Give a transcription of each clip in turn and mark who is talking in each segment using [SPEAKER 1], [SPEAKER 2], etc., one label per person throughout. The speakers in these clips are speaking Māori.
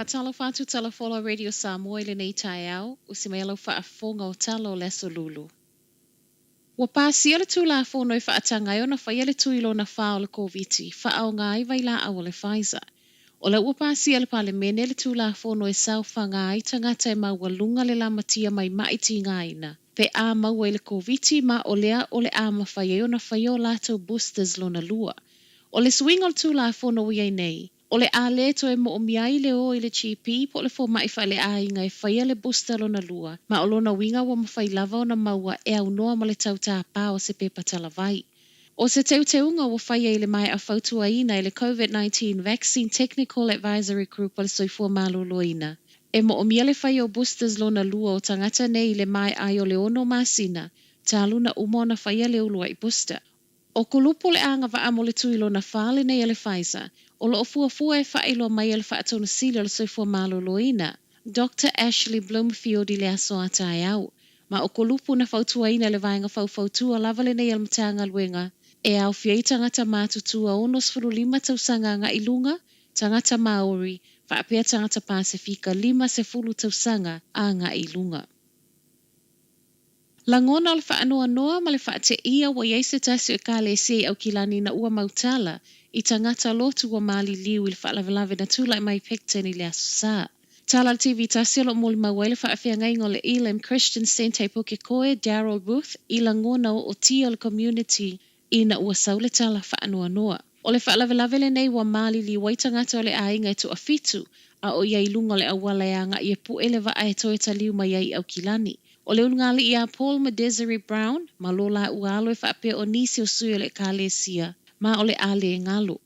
[SPEAKER 1] Patalo fatu talafola Radio Samoa le nei tai au, usimelo whaafonga o talo leso lulu. Wa pasi ele tu la fono i whaatanga o na whaiele tu ilo na whao le COVID, whaao ngā iwa i la awa le Pfizer. O le ua pasi ele pale mene le tu la fono e sau whanga i tangata e maua lunga le lamatia mai maiti ngā ina. Pe a maua i le COVID ma o lea o le a mawhaie o na whaio lato boosters lo na lua. O le swing o le tu la fono i ei nei. O le a le to e mo o miai le o i le GP po le fo mai wha le a inga e whaia le booster lo na lua. Ma o lona winga wa mawhai lava o na maua e au noa ma le tau tā pā o se pepa talavai. O se teuteunga wa whaia i le mai a whautua ina i le COVID-19 Vaccine Technical Advisory Group o le soifua malolo ina. E mo o mia le whaia o boosters lo na lua o tangata nei le mai ai o le ono masina. Tā luna umo na whaia le ulua i booster. O kulupo le anga wa amo le tuilo na whale nei le Pfizer. O lo fua e whaelo mai le whaatona sila le soifua malolo ina. Dr. Ashley Bloomfield i le aso atai au. Ma o kulupu na whautua ina le vaenga whautua lava le nei almatanga luenga. E au fiei tangata mātutua onos furu 5 tausanga nga ilunga, tangata Maori, whaapea tangata Pasifika 5 tausanga a nga ilunga. Langona o le whaanoa noa ma le whaate ia wa yeise tasi o kale se au kilani na ua mautala i tangata lotu wa mali liu i le whaalavelave na tula i mai pekten i le aso saa. Tala TV tasi lo muli mawele whaafea ngaingo le Elam Christian Center poke koe Darrell Booth i langona o tia le community i na ua saule tala whaanoa noa. O le whaalavelave le nei wa mali liu wai tangata o le ainga e tu afitu a o ia ilunga le awala e anga i e pu ele wa ae toe taliu mai ai au kilani. O le ungali ia Paul ma Desiree Brown, ma lola ualo e whaapea o nisi o sui le kalesia, ma o le ale ngalo.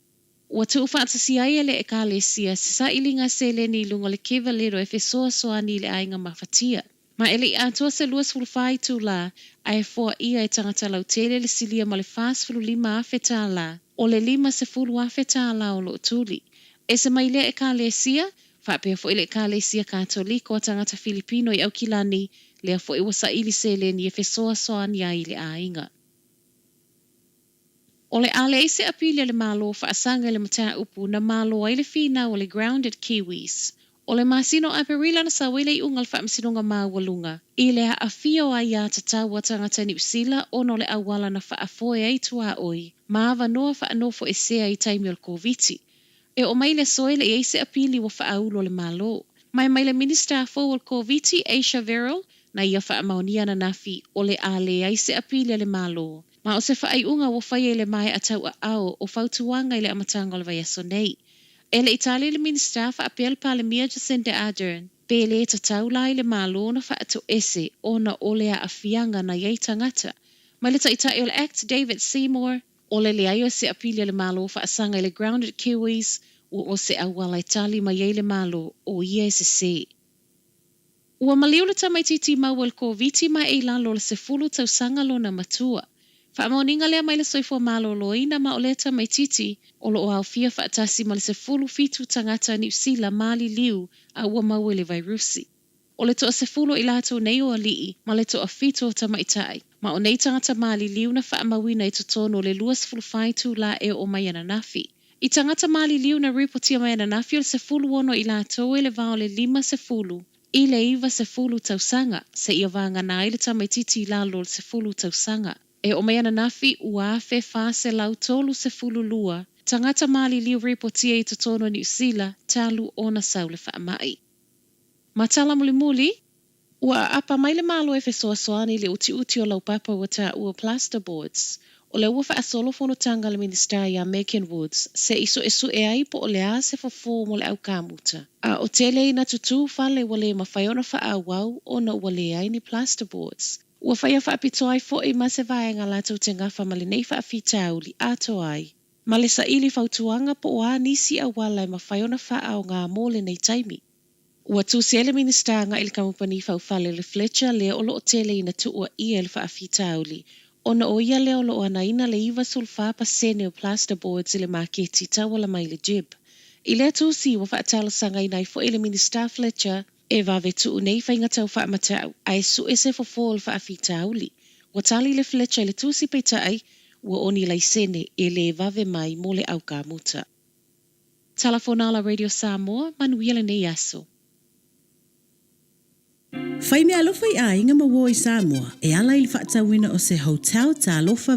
[SPEAKER 1] Ua tu whaatasi ai le kalesia, sa ilinga se le ni lunga le keva lero e fesoa soa ni le ainga mawhatia. Ma ele i atua se luas fulfai tu la, ai foa ia e tangata lau tele le silia ma le fast fulu 5 afeta la, o le 5 se fulu afeta la o lo tuli. E se mai le e kalesia, whaapea fo ile kalesia katoliko o tangata Filipino i au kilani, lea fo iwa sa ili se le ni e fesoa soa ni a ile ainga. O le ale ise apili le malo whaasanga le mataa upu na malo ai le fina o le grounded kiwis. O le masino aperila na sa wele i ungal whaamsinunga mawalunga. I le a fio ai a tatawa tangata ni usila o no le awala na whaafoe ai tua oi. Maava noa whaanofo e sea i taimi o le koviti. E o mai le soe le ise apili wa whaaulo le malo. Mai le minister fo o le koviti Aisha Verrill na ia whaamaunia na nafi o le ale ise apili le malo. Ma o se whaaiunga wa whaie le mai a tau a ao o whautuanga i le amatanga o le vaiaso nei. E le Italia le minister whaapel pa le Mia Jacinda Ardern. Pe le tatau lai le malo na whaato ese o na olea a fianga na iei tangata. Ma le taitai o le Act David Seymour o le leaio se apilia le malo whaasanga i le grounded kiwis o se awala Itali ma iei le malo o ia se se. Ua maliu le tamaititi mawal ko viti ma e lalo le se fulu tau sanga lo na matua. Whaamaoninga lea mai le soifua malo loina ma o le tamaititi o lo o haufia whaatasi ma le se fulu fitu tangata ni usila mali liu a ua maua le vairusi. O le toa se fulu i lato nei o alii ma le toa fitu o tamaitai. Ma o nei tangata mali liu na whaamawina i totono le luas fulu faitu la e o mai ananafi. I tangata mali liu na ripotia mai ananafi o le se fulu ono i lato e le vao le 5 se fulu. I le iwa se fulu tausanga se ia vanga na ile tamaititi i lalo le se fulu tausanga. E o mai ananafi ua fe fase lau tolu se fulu lua. Tangata mali liu ripotia i totono ni usila talu ona saule whaamai. Matala muli, ua apa mai le malo e fesoa soani le uti o lau papa wata ua plasterboards. O le ua whaasolo fono tanga le minister ya Macon Woods se iso esu e ai po o le a se fofo mo le au kamuta. A o tele ina tutu fale wale mawhaiona whaawau o na wale ai ni plasterboards. Ua whaia whaapitoai fo i ma se vaenga lato te ngafa ma le nei whaafitauli ato ai. Ma le sa ili fautuanga po o a nisi a wala e mawhaiona whaao ngā mole nei taimi. Ua tusi ele minister nga ili kampani faufale le Fletcher le o lo tele ina tuua ia le whaafitauli. Ona o ia leo lo ana ina le iwa sulfa pa sene o plasterboards ile maketi tawala mai le jib. I le tusi wa whaatala sanga ina i fo ile minister Fletcher e vave tuu nei whainga tau whaamatau ai su ese fo fol whaafitauli. Wa tali le Fletcher le tusi peitai ua oni lai sene e le vave mai mo le au ka muta. Telefonala Radio Samoa, manuia nei aso.
[SPEAKER 2] Fai me alofa I ainga maua I Samoa, e ala I le whaatawina o se hotel ta alofa